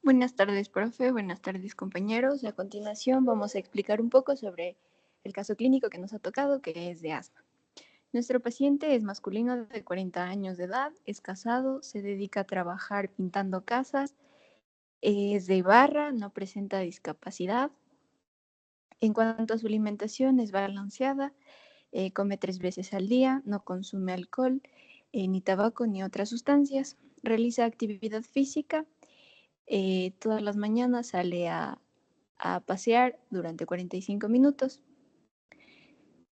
Buenas tardes, profe. Buenas tardes, compañeros. A continuación vamos a explicar un poco sobre el caso clínico que nos ha tocado, que es de asma. Nuestro paciente es masculino de 40 años de edad, es casado, se dedica a trabajar pintando casas, es de Ibarra, no presenta discapacidad. En cuanto a su alimentación, es balanceada, come 3 veces al día, no consume alcohol, ni tabaco ni otras sustancias, realiza actividad física. Todas las mañanas sale a pasear durante 45 minutos.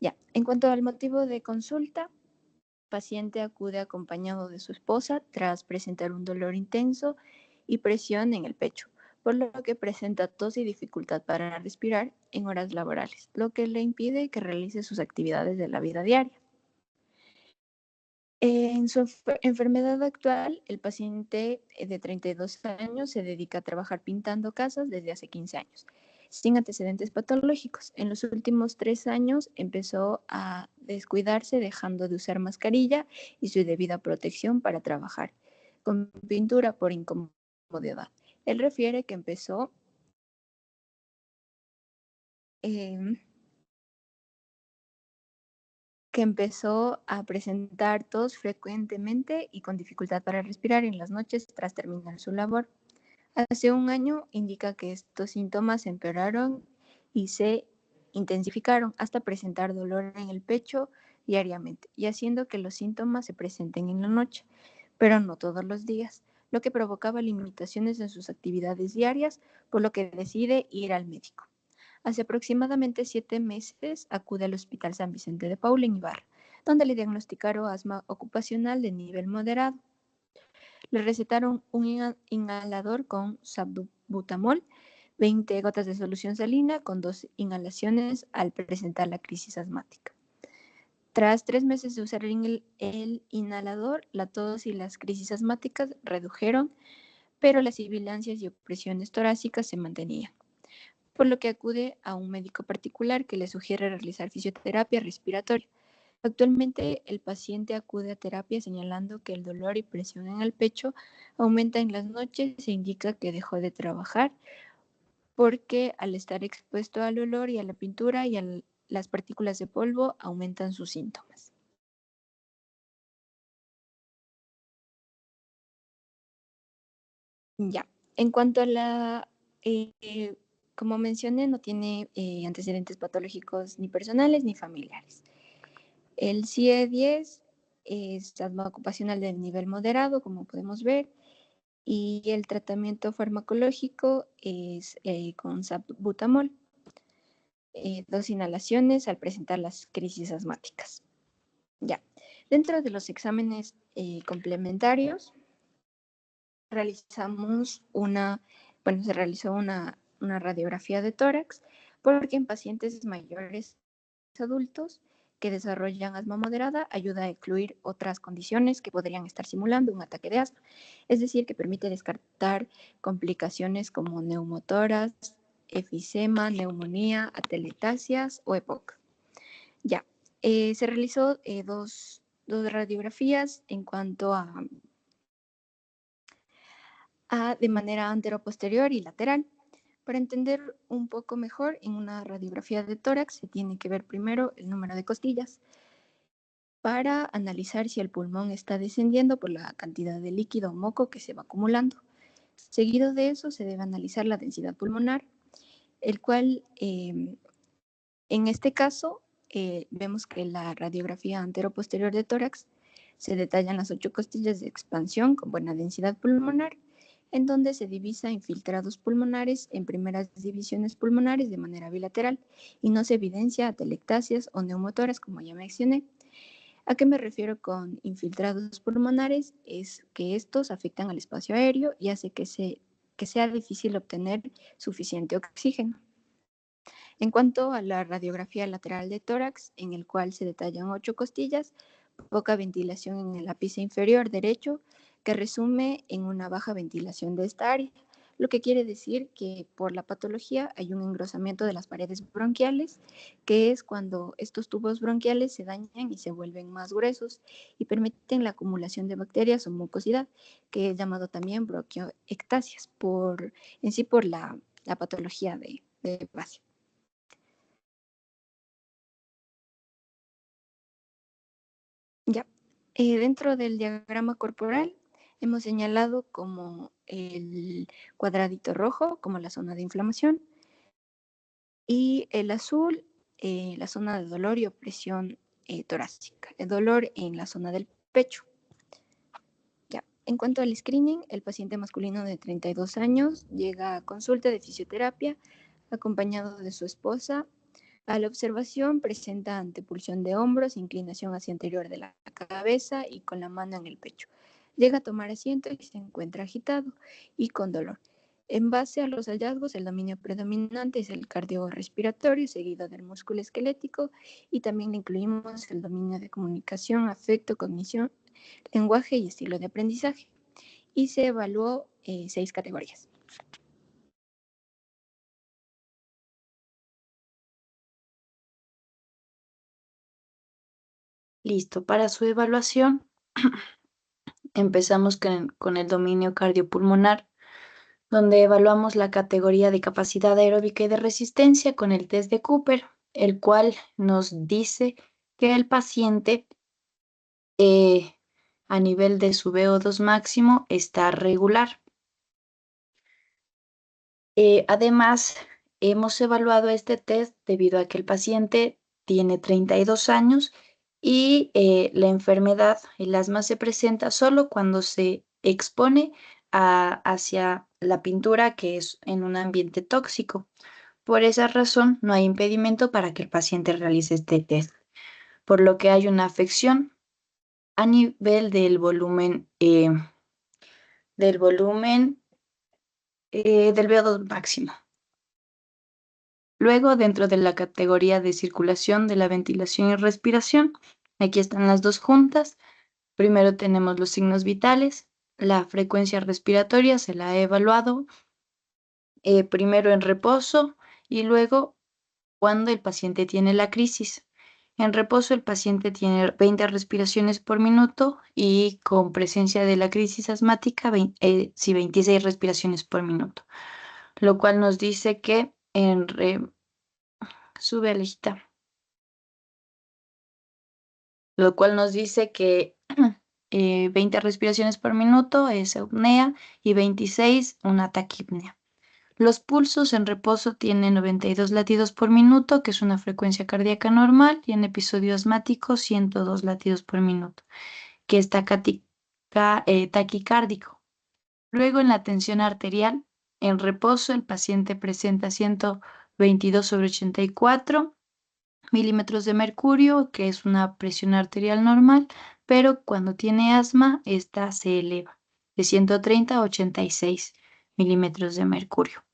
Ya, en cuanto al motivo de consulta, paciente acude acompañado de su esposa tras presentar un dolor intenso y presión en el pecho, por lo que presenta tos y dificultad para respirar en horas laborales, lo que le impide que realice sus actividades de la vida diaria. En su enfermedad actual, el paciente de 32 años se dedica a trabajar pintando casas desde hace 15 años, sin antecedentes patológicos. En los últimos 3 años empezó a descuidarse, dejando de usar mascarilla y su debida protección para trabajar, con pintura por incomodidad. Él refiere em, que empezó a presentar tos frecuentemente y con dificultad para respirar en las noches tras terminar su labor. Hace un año indica que estos síntomas empeoraron y se intensificaron hasta presentar dolor en el pecho diariamente y haciendo que los síntomas se presenten en la noche, pero no todos los días, lo que provocaba limitaciones en sus actividades diarias, por lo que decide ir al médico. Hace aproximadamente 7 meses acude al Hospital San Vicente de Paul en Ibarra, donde le diagnosticaron asma ocupacional de nivel moderado. Le recetaron un inhalador con salbutamol, 20 gotas de solución salina con 2 inhalaciones al presentar la crisis asmática. Tras 3 meses de usar el inhalador, la tos y las crisis asmáticas redujeron, pero las sibilancias y opresiones torácicas se mantenían, por lo que acude a un médico particular que le sugiere realizar fisioterapia respiratoria. Actualmente, el paciente acude a terapia señalando que el dolor y presión en el pecho aumenta en las noches e indica que dejó de trabajar porque al estar expuesto al olor y a la pintura y a las partículas de polvo aumentan sus síntomas. Ya, en cuanto a como mencioné, no tiene antecedentes patológicos ni personales ni familiares. El CIE-10 es asma ocupacional de nivel moderado, como podemos ver, y el tratamiento farmacológico es con salbutamol, 2 inhalaciones al presentar las crisis asmáticas. Ya. Dentro de los exámenes complementarios, se realizó una radiografía de tórax, porque en pacientes mayores adultos que desarrollan asma moderada ayuda a excluir otras condiciones que podrían estar simulando un ataque de asma. Es decir, que permite descartar complicaciones como neumotoras, efisema, neumonía, atelectasias o EPOC. Ya, se realizó dos radiografías en cuanto a de manera anteroposterior y lateral. Para entender un poco mejor, en una radiografía de tórax se tiene que ver primero el número de costillas para analizar si el pulmón está descendiendo por la cantidad de líquido o moco que se va acumulando. Seguido de eso se debe analizar la densidad pulmonar, el cual en este caso vemos que la radiografía antero-posterior de tórax se detallan las 8 costillas de expansión con buena densidad pulmonar, en donde se divisa infiltrados pulmonares en primeras divisiones pulmonares de manera bilateral y no se evidencia atelectasias o neumotoras, como ya mencioné. ¿A qué me refiero con infiltrados pulmonares? Es que estos afectan al espacio aéreo y hace que sea difícil obtener suficiente oxígeno. En cuanto a la radiografía lateral de tórax, en el cual se detallan 8 costillas, poca ventilación en el ápice inferior derecho, que resume en una baja ventilación de esta área, lo que quiere decir que por la patología hay un engrosamiento de las paredes bronquiales, que es cuando estos tubos bronquiales se dañan y se vuelven más gruesos y permiten la acumulación de bacterias o mucosidad, que es llamado también bronquioectasias, por la patología de base. Ya. Dentro del diagrama corporal hemos señalado como el cuadradito rojo, como la zona de inflamación, y el azul, la zona de dolor y opresión torácica, el dolor en la zona del pecho. Ya. En cuanto al screening, el paciente masculino de 32 años llega a consulta de fisioterapia acompañado de su esposa. A la observación presenta antepulsión de hombros, inclinación hacia anterior de la cabeza y con la mano en el pecho. Llega a tomar asiento y se encuentra agitado y con dolor. En base a los hallazgos, el dominio predominante es el cardiorrespiratorio, seguido del músculo esquelético, y también le incluimos el dominio de comunicación, afecto, cognición, lenguaje y estilo de aprendizaje. Y se evaluó 6 categorías. Listo, para su evaluación empezamos con el dominio cardiopulmonar, donde evaluamos la categoría de capacidad aeróbica y de resistencia con el test de Cooper, el cual nos dice que el paciente a nivel de su VO2 máximo está regular. Además, hemos evaluado este test debido a que el paciente tiene 32 años y la enfermedad, el asma, se presenta solo cuando se expone hacia la pintura, que es en un ambiente tóxico. Por esa razón, no hay impedimento para que el paciente realice este test, por lo que hay una afección a nivel del VO2 máximo. Luego, dentro de la categoría de circulación, de la ventilación y respiración, aquí están las dos juntas. Primero tenemos los signos vitales. La frecuencia respiratoria se la he evaluado primero en reposo y luego cuando el paciente tiene la crisis. En reposo el paciente tiene 20 respiraciones por minuto y con presencia de la crisis asmática, 26 respiraciones por minuto, lo cual nos dice que sube, Alejita, lo cual nos dice que 20 respiraciones por minuto es eupnea y 26 una taquipnea. Los pulsos en reposo tienen 92 latidos por minuto, que es una frecuencia cardíaca normal, y en episodio asmático 102 latidos por minuto, que es taquicárdico. Luego, en la tensión arterial, en reposo el paciente presenta 122/84 milímetros de mercurio, que es una presión arterial normal, pero cuando tiene asma, esta se eleva de 130 a 86 milímetros de mercurio.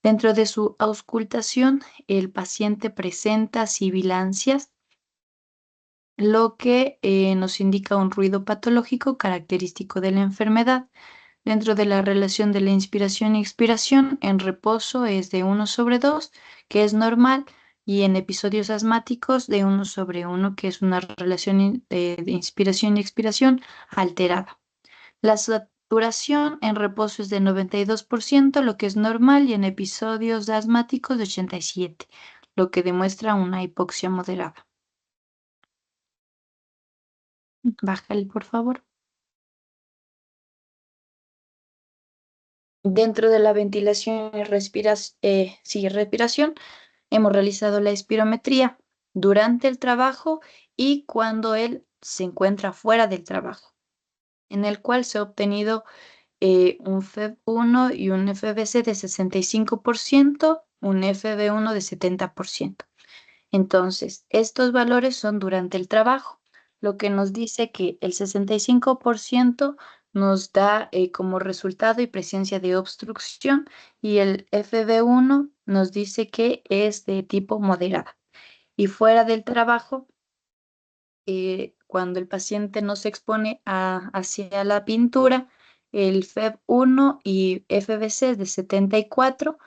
Dentro de su auscultación, el paciente presenta sibilancias, lo que nos indica un ruido patológico característico de la enfermedad. Dentro de la relación de la inspiración y expiración, en reposo es de 1/2, que es normal, y en episodios asmáticos de 1/1, que es una relación de inspiración y expiración alterada. La saturación en reposo es de 92%, lo que es normal, y en episodios asmáticos de 87%, lo que demuestra una hipoxia moderada. Bájale, por favor. Dentro de la ventilación y respiración, hemos realizado la espirometría durante el trabajo y cuando él se encuentra fuera del trabajo, en el cual se ha obtenido un FEV1 y un FBC de 65%, un FB1 de 70%. Entonces, estos valores son durante el trabajo, lo que nos dice que el 65% nos da como resultado y presencia de obstrucción, y el FB1 nos dice que es de tipo moderada. Y fuera del trabajo, cuando el paciente no se expone hacia la pintura, el FEV1 y FBC es de 74,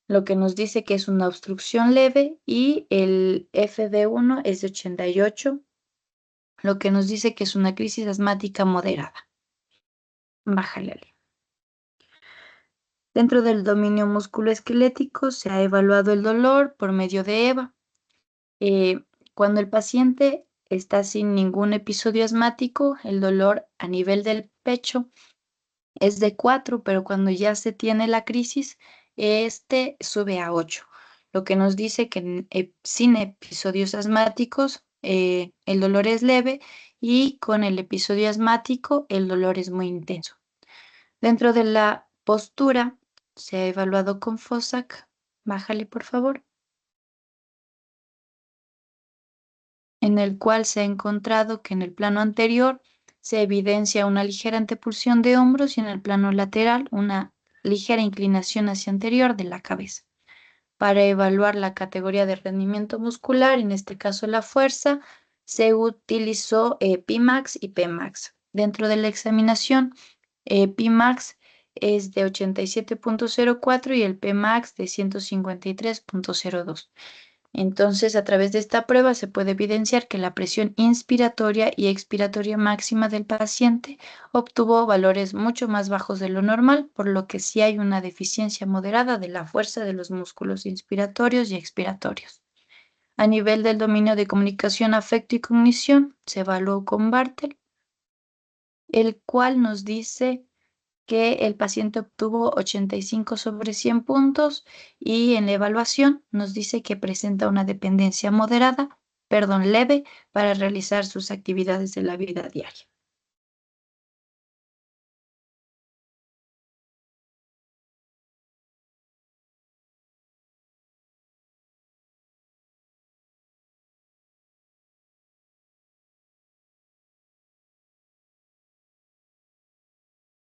lo que nos dice que es una obstrucción leve, y el FD1 es de 88, lo que nos dice que es una crisis asmática moderada. Bájale Ale. Dentro del dominio musculoesquelético se ha evaluado el dolor por medio de EVA. Eh, Cuando el paciente está sin ningún episodio asmático, el dolor a nivel del pecho es de 4, pero cuando ya se tiene la crisis, este sube a 8, lo que nos dice que sin episodios asmáticos el dolor es leve, y con el episodio asmático el dolor es muy intenso. Dentro de la postura se ha evaluado con FOSAC, bájale por favor, en el cual se ha encontrado que en el plano anterior se evidencia una ligera antepulsión de hombros y en el plano lateral una ligera inclinación hacia anterior de la cabeza. Para evaluar la categoría de rendimiento muscular, en este caso la fuerza, se utilizó Pimax y Pmax. Dentro de la examinación, Pimax es de 87.04 y el Pmax de 153.02. Entonces, a través de esta prueba se puede evidenciar que la presión inspiratoria y expiratoria máxima del paciente obtuvo valores mucho más bajos de lo normal, por lo que sí hay una deficiencia moderada de la fuerza de los músculos inspiratorios y expiratorios. A nivel del dominio de comunicación, afecto y cognición, se evaluó con Bartel, el cual nos dice que el paciente obtuvo 85 sobre 100 puntos, y en la evaluación nos dice que presenta una dependencia leve para realizar sus actividades de la vida diaria.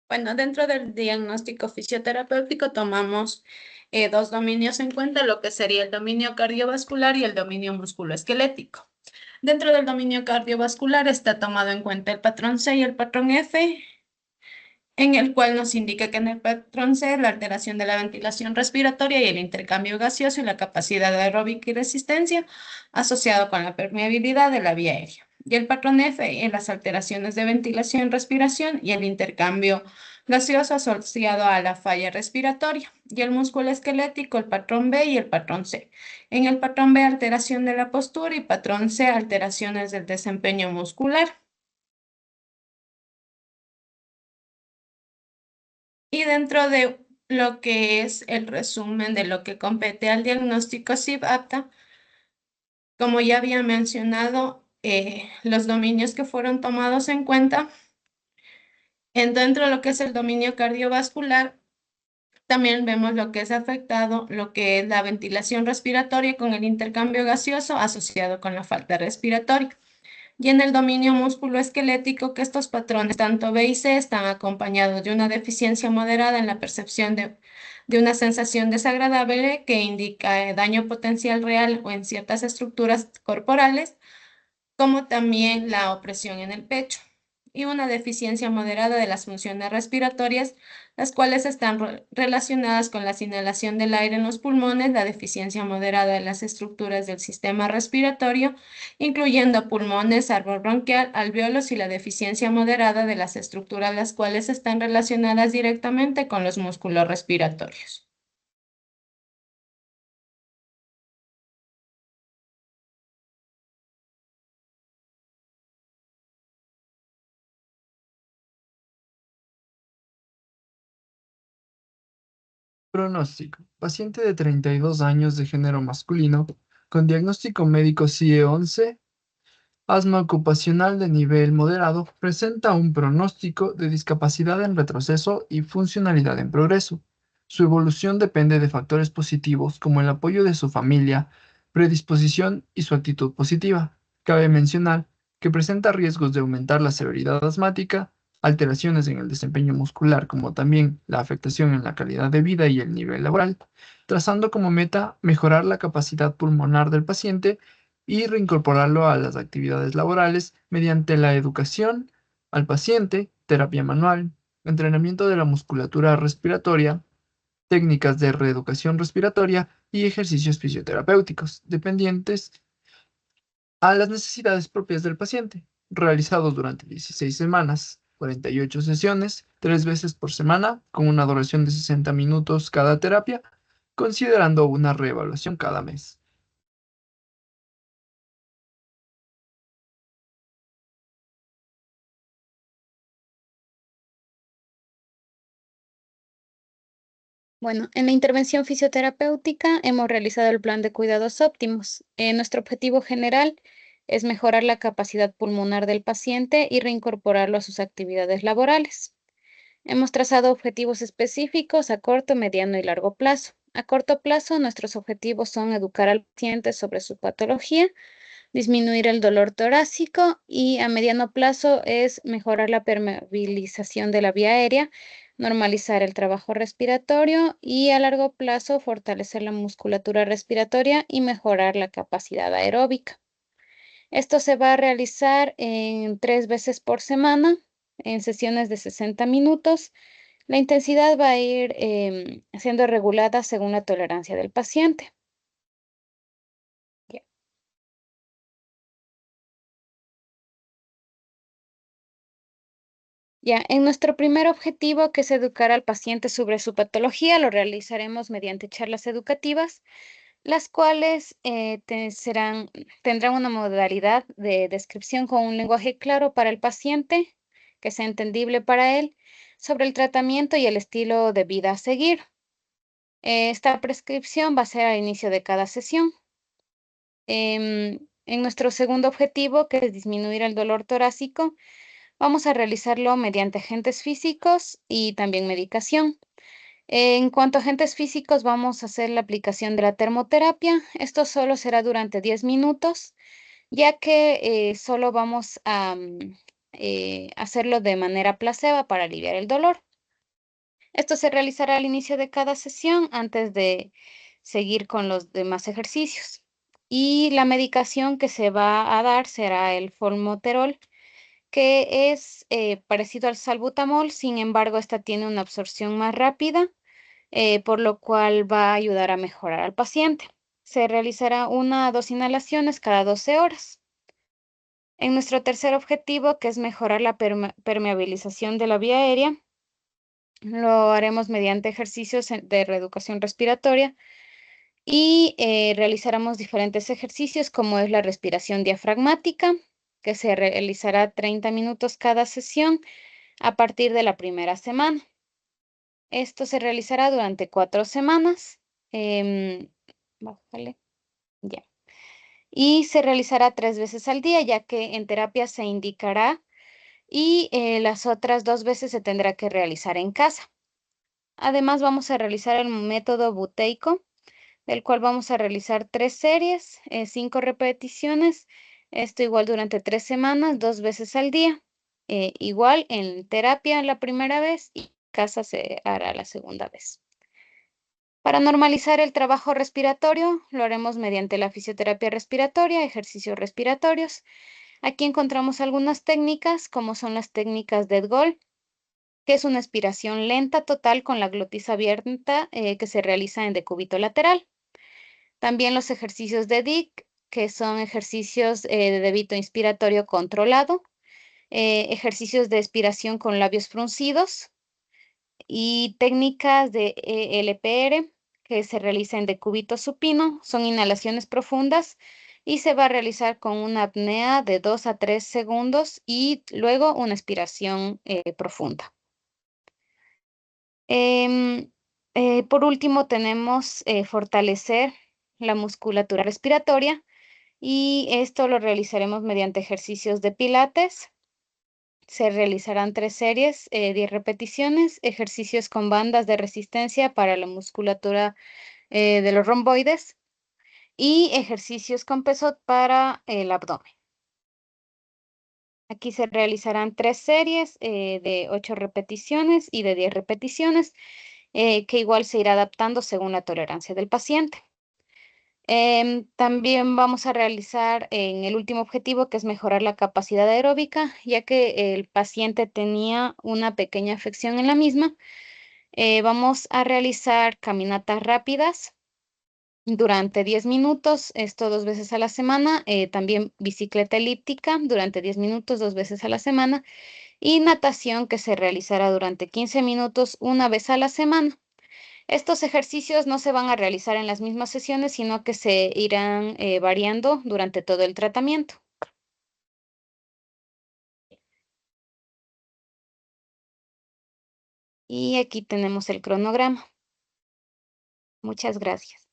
Bueno, dentro del diagnóstico fisioterapéutico tomamos dos dominios en cuenta, lo que sería el dominio cardiovascular y el dominio musculoesquelético. Dentro del dominio cardiovascular está tomado en cuenta el patrón C y el patrón F, en el cual nos indica que en el patrón C la alteración de la ventilación respiratoria y el intercambio gaseoso y la capacidad aeróbica y resistencia asociado con la permeabilidad de la vía aérea. Y el patrón F en las alteraciones de ventilación, respiración y el intercambio gaseoso asociado a la falla respiratoria. Y el músculo esquelético, el patrón B y el patrón C. En el patrón B, alteración de la postura, y patrón C, alteraciones del desempeño muscular. Y dentro de lo que es el resumen de lo que compete al diagnóstico CIP-APTA, como ya había mencionado, los dominios que fueron tomados en cuenta, dentro de lo que es el dominio cardiovascular, también vemos lo que es afectado, lo que es la ventilación respiratoria con el intercambio gaseoso asociado con la falta respiratoria. Y en el dominio musculoesquelético, que estos patrones, tanto B y C, están acompañados de una deficiencia moderada en la percepción de una sensación desagradable que indica daño potencial real o en ciertas estructuras corporales, como también la opresión en el pecho, y una deficiencia moderada de las funciones respiratorias, las cuales están relacionadas con la inhalación del aire en los pulmones, la deficiencia moderada de las estructuras del sistema respiratorio, incluyendo pulmones, árbol bronquial, alvéolos, y la deficiencia moderada de las estructuras las cuales están relacionadas directamente con los músculos respiratorios. Pronóstico. Paciente de 32 años de género masculino con diagnóstico médico CIE-11, asma ocupacional de nivel moderado, presenta un pronóstico de discapacidad en retroceso y funcionalidad en progreso. Su evolución depende de factores positivos como el apoyo de su familia, predisposición y su actitud positiva. Cabe mencionar que presenta riesgos de aumentar la severidad asmática, alteraciones en el desempeño muscular, como también la afectación en la calidad de vida y el nivel laboral, trazando como meta mejorar la capacidad pulmonar del paciente y reincorporarlo a las actividades laborales mediante la educación al paciente, terapia manual, entrenamiento de la musculatura respiratoria, técnicas de reeducación respiratoria y ejercicios fisioterapéuticos, dependientes a las necesidades propias del paciente, realizados durante 16 semanas, 48 sesiones, 3 veces por semana, con una duración de 60 minutos cada terapia, considerando una reevaluación cada mes. Bueno, en la intervención fisioterapéutica hemos realizado el plan de cuidados óptimos. Nuestro objetivo general es mejorar la capacidad pulmonar del paciente y reincorporarlo a sus actividades laborales. Hemos trazado objetivos específicos a corto, mediano y largo plazo. A corto plazo, nuestros objetivos son educar al paciente sobre su patología, disminuir el dolor torácico y a mediano plazo es mejorar la permeabilización de la vía aérea, normalizar el trabajo respiratorio y a largo plazo fortalecer la musculatura respiratoria y mejorar la capacidad aeróbica. Esto se va a realizar en 3 veces por semana, en sesiones de 60 minutos. La intensidad va a ir siendo regulada según la tolerancia del paciente. Ya, en nuestro primer objetivo, que es educar al paciente sobre su patología, lo realizaremos mediante charlas educativas, las cuales tendrán una modalidad de descripción con un lenguaje claro para el paciente, que sea entendible para él, sobre el tratamiento y el estilo de vida a seguir. Esta prescripción va a ser al inicio de cada sesión. En nuestro segundo objetivo, que es disminuir el dolor torácico, vamos a realizarlo mediante agentes físicos y también medicación. En cuanto a agentes físicos, vamos a hacer la aplicación de la termoterapia. Esto solo será durante 10 minutos, ya que solo vamos a hacerlo de manera placebo para aliviar el dolor. Esto se realizará al inicio de cada sesión antes de seguir con los demás ejercicios. Y la medicación que se va a dar será el formoterol, que es parecido al salbutamol, sin embargo, esta tiene una absorción más rápida, por lo cual va a ayudar a mejorar al paciente. Se realizará 1 a 2 inhalaciones cada 12 horas. En nuestro tercer objetivo, que es mejorar la permeabilización de la vía aérea, lo haremos mediante ejercicios de reeducación respiratoria y realizaremos diferentes ejercicios como es la respiración diafragmática, que se realizará 30 minutos cada sesión a partir de la primera semana. Esto se realizará durante 4 semanas. Bájale, ya. Y se realizará 3 veces al día, ya que en terapia se indicará y las otras 2 veces se tendrá que realizar en casa. Además, vamos a realizar el método buteico, del cual vamos a realizar 3 series, 5 repeticiones. Esto igual durante 3 semanas, 2 veces al día. Igual en terapia la primera vez y en casa se hará la segunda vez. Para normalizar el trabajo respiratorio, lo haremos mediante la fisioterapia respiratoria, ejercicios respiratorios. Aquí encontramos algunas técnicas, como son las técnicas de Edgol, que es una expiración lenta total con la glotis abierta que se realiza en decúbito lateral. También los ejercicios de Dick, que son ejercicios de débito inspiratorio controlado, ejercicios de expiración con labios fruncidos y técnicas de LPR, que se realiza en decúbito supino, son inhalaciones profundas y se va a realizar con una apnea de 2 a 3 segundos y luego una expiración profunda. Por último, tenemos fortalecer la musculatura respiratoria y esto lo realizaremos mediante ejercicios de pilates. Se realizarán 3 series, 10 repeticiones, ejercicios con bandas de resistencia para la musculatura de los romboides y ejercicios con peso para el abdomen. Aquí se realizarán 3 series de 8 repeticiones y de 10 repeticiones, que igual se irá adaptando según la tolerancia del paciente. También vamos a realizar en el último objetivo, que es mejorar la capacidad aeróbica, ya que el paciente tenía una pequeña afección en la misma. Vamos a realizar caminatas rápidas durante 10 minutos, esto 2 veces a la semana. También bicicleta elíptica durante 10 minutos, 2 veces a la semana. Y natación, que se realizará durante 15 minutos, una vez a la semana. Estos ejercicios no se van a realizar en las mismas sesiones, sino que se irán variando durante todo el tratamiento. Y aquí tenemos el cronograma. Muchas gracias.